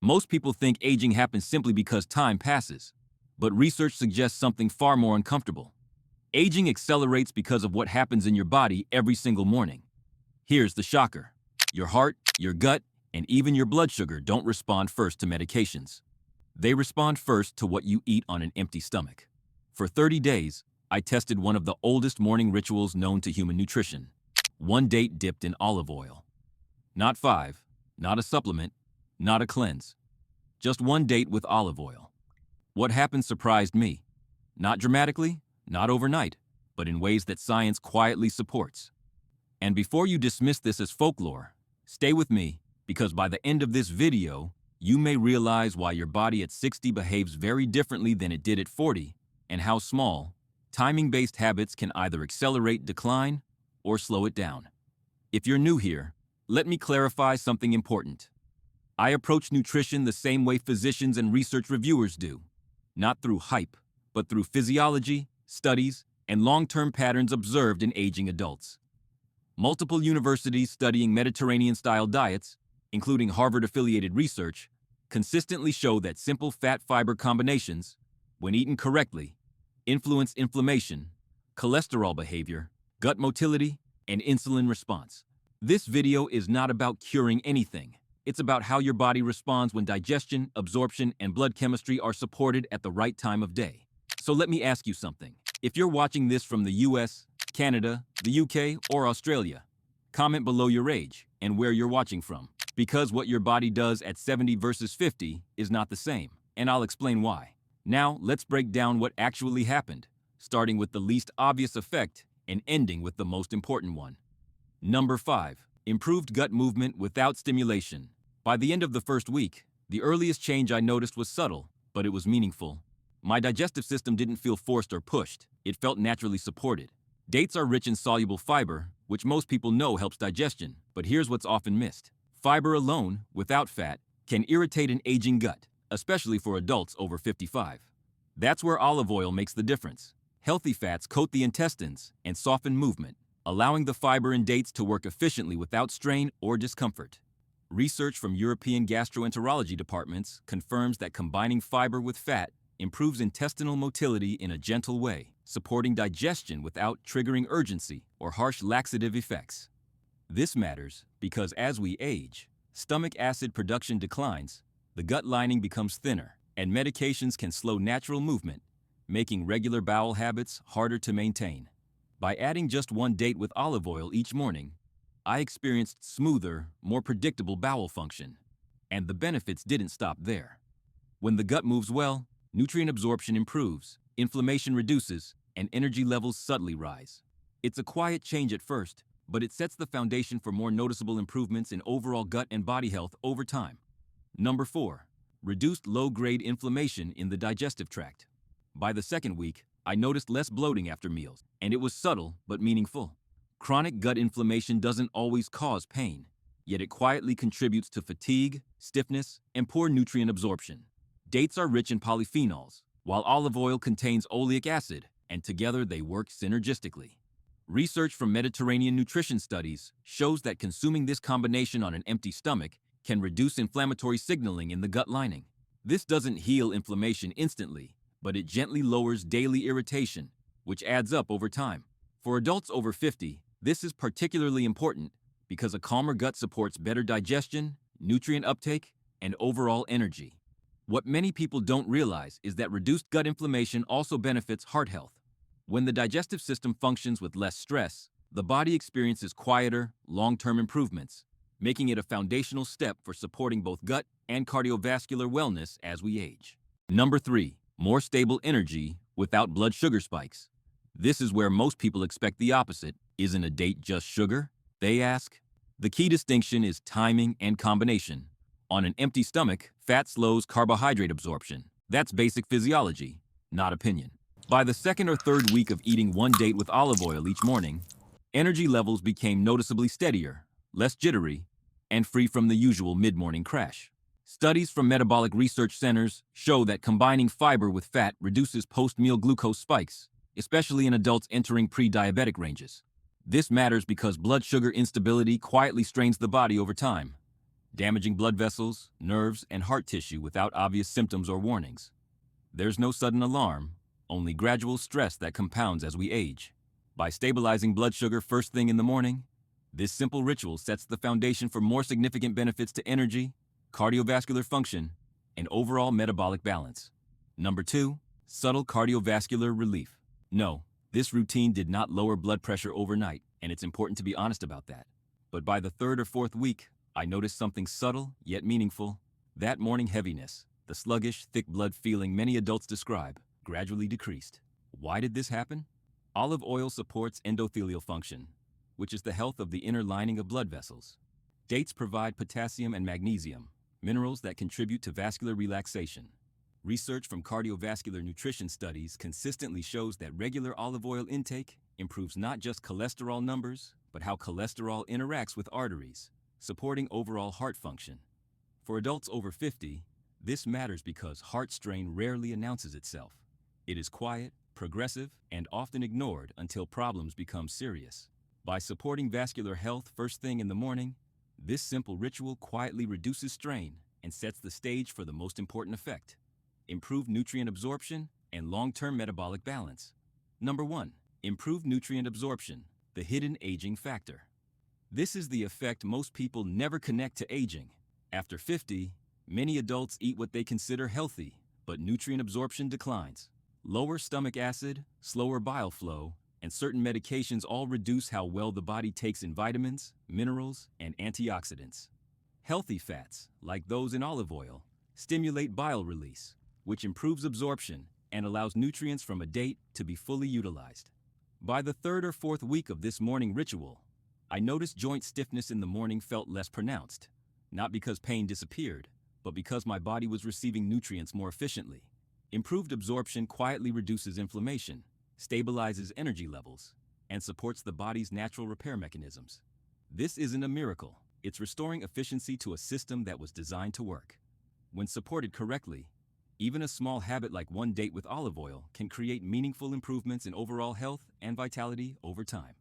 Most people think aging happens simply because time passes, but research suggests something far more uncomfortable. Aging accelerates because of what happens in your body every single morning. Here's the shocker. Your heart, your gut, and even your blood sugar don't respond first to medications. They respond first to what you eat on an empty stomach. For 30 days, I tested one of the oldest morning rituals known to human nutrition. One date dipped in olive oil. Not 5, not a supplement, not a cleanse. Just one date with olive oil. What happened surprised me. Not dramatically, not overnight, but in ways that science quietly supports. And before you dismiss this as folklore, stay with me, because by the end of this video, you may realize why your body at 60 behaves very differently than it did at 40, and how small, timing-based habits can either accelerate decline or slow it down. If you're new here, let me clarify something important. I approach nutrition the same way physicians and research reviewers do, not through hype, but through physiology, studies, and long-term patterns observed in aging adults. Multiple universities studying Mediterranean-style diets, including Harvard-affiliated research, consistently show that simple fat-fiber combinations, when eaten correctly, influence inflammation, cholesterol behavior, gut motility, and insulin response. This video is not about curing anything. It's about how your body responds when digestion, absorption, and blood chemistry are supported at the right time of day. So let me ask you something. If you're watching this from the US, Canada, the UK, or Australia, comment below your age and where you're watching from, because what your body does at 70 versus 50 is not the same, and I'll explain why. Now, let's break down what actually happened, starting with the least obvious effect and ending with the most important one. Number 5. Improved gut movement without stimulation. By the end of the first week, the earliest change I noticed was subtle, but it was meaningful. My digestive system didn't feel forced or pushed. It felt naturally supported. Dates are rich in soluble fiber, which most people know helps digestion, but here's what's often missed. Fiber alone, without fat, can irritate an aging gut, especially for adults over 55. That's where olive oil makes the difference. Healthy fats coat the intestines and soften movement, allowing the fiber in dates to work efficiently without strain or discomfort. Research from European gastroenterology departments confirms that combining fiber with fat improves intestinal motility in a gentle way, supporting digestion without triggering urgency or harsh laxative effects. This matters because as we age, stomach acid production declines, the gut lining becomes thinner, and medications can slow natural movement, making regular bowel habits harder to maintain. By adding just one date with olive oil each morning, I experienced smoother, more predictable bowel function. And the benefits didn't stop there. When the gut moves well, nutrient absorption improves, inflammation reduces, and energy levels subtly rise. It's a quiet change at first, but it sets the foundation for more noticeable improvements in overall gut and body health over time. Number 4. Reduced low-grade inflammation in the digestive tract. By the second week, I noticed less bloating after meals, and it was subtle but meaningful. Chronic gut inflammation doesn't always cause pain, yet it quietly contributes to fatigue, stiffness, and poor nutrient absorption. Dates are rich in polyphenols, while olive oil contains oleic acid, and together they work synergistically. Research from Mediterranean nutrition studies shows that consuming this combination on an empty stomach can reduce inflammatory signaling in the gut lining. This doesn't heal inflammation instantly, but it gently lowers daily irritation, which adds up over time. For adults over 50, this is particularly important because a calmer gut supports better digestion, nutrient uptake, and overall energy. What many people don't realize is that reduced gut inflammation also benefits heart health. When the digestive system functions with less stress, the body experiences quieter, long-term improvements, making it a foundational step for supporting both gut and cardiovascular wellness as we age. Number 3. More stable energy without blood sugar spikes. This is where most people expect the opposite. Isn't a date just sugar? They ask. The key distinction is timing and combination. On an empty stomach, fat slows carbohydrate absorption. That's basic physiology, not opinion. By the second or third week of eating one date with olive oil each morning, energy levels became noticeably steadier, less jittery, and free from the usual mid-morning crash. Studies from metabolic research centers show that combining fiber with fat reduces post-meal glucose spikes, especially in adults entering pre-diabetic ranges. This matters because blood sugar instability quietly strains the body over time. damaging blood vessels, nerves, and heart tissue without obvious symptoms or warnings. There's no sudden alarm, only gradual stress that compounds as we age. By stabilizing blood sugar first thing in the morning, this simple ritual sets the foundation for more significant benefits to energy, cardiovascular function, and overall metabolic balance. Number 2, subtle cardiovascular relief. No, this routine did not lower blood pressure overnight, and it's important to be honest about that. But by the 3rd or 4th week, I noticed something subtle yet meaningful. That morning heaviness, the sluggish, thick blood feeling many adults describe, gradually decreased. Why did this happen? Olive oil supports endothelial function, which is the health of the inner lining of blood vessels. Dates provide potassium and magnesium, minerals that contribute to vascular relaxation. Research from cardiovascular nutrition studies consistently shows that regular olive oil intake improves not just cholesterol numbers, but how cholesterol interacts with arteries, supporting overall heart function. For adults over 50, this matters because heart strain rarely announces itself. It is quiet, progressive, and often ignored until problems become serious. By supporting vascular health first thing in the morning, this simple ritual quietly reduces strain and sets the stage for the most important effect: improved nutrient absorption and long-term metabolic balance. Number 1, improved nutrient absorption, the hidden aging factor. This is the effect most people never connect to aging. After 50, many adults eat what they consider healthy, but nutrient absorption declines. Lower stomach acid, slower bile flow, and certain medications all reduce how well the body takes in vitamins, minerals, and antioxidants. Healthy fats, like those in olive oil, stimulate bile release, which improves absorption and allows nutrients from a date to be fully utilized. By the 3rd or 4th week of this morning ritual, I noticed joint stiffness in the morning felt less pronounced, not because pain disappeared, but because my body was receiving nutrients more efficiently. Improved absorption quietly reduces inflammation, stabilizes energy levels, and supports the body's natural repair mechanisms. This isn't a miracle, it's restoring efficiency to a system that was designed to work. When supported correctly, even a small habit like one date with olive oil can create meaningful improvements in overall health and vitality over time.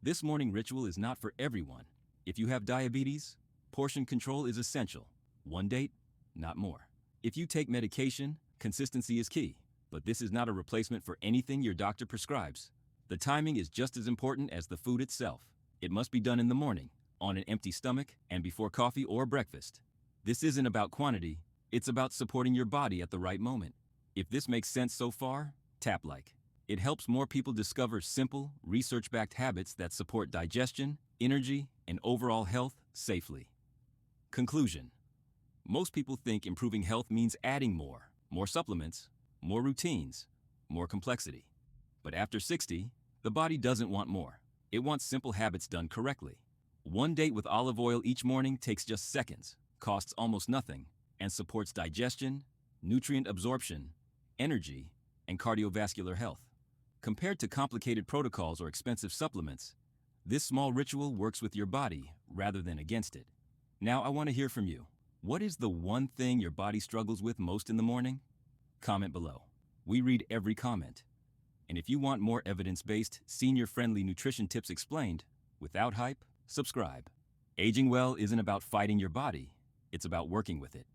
This morning ritual is not for everyone. If you have diabetes, portion control is essential. One date, not more. If you take medication, consistency is key, but this is not a replacement for anything your doctor prescribes. The timing is just as important as the food itself. It must be done in the morning, on an empty stomach, and before coffee or breakfast. This isn't about quantity, it's about supporting your body at the right moment. If this makes sense so far, tap like. It helps more people discover simple, research-backed habits that support digestion, energy, and overall health safely. Conclusion. Most people think improving health means adding more supplements, more routines, more complexity. But after 60, the body doesn't want more. It wants simple habits done correctly. One date with olive oil each morning takes just seconds, costs almost nothing, and supports digestion, nutrient absorption, energy, and cardiovascular health. Compared to complicated protocols or expensive supplements, this small ritual works with your body rather than against it. Now I want to hear from you. What is the one thing your body struggles with most in the morning? Comment below. We read every comment. And if you want more evidence-based, senior-friendly nutrition tips explained, without hype, subscribe. Aging well isn't about fighting your body, it's about working with it.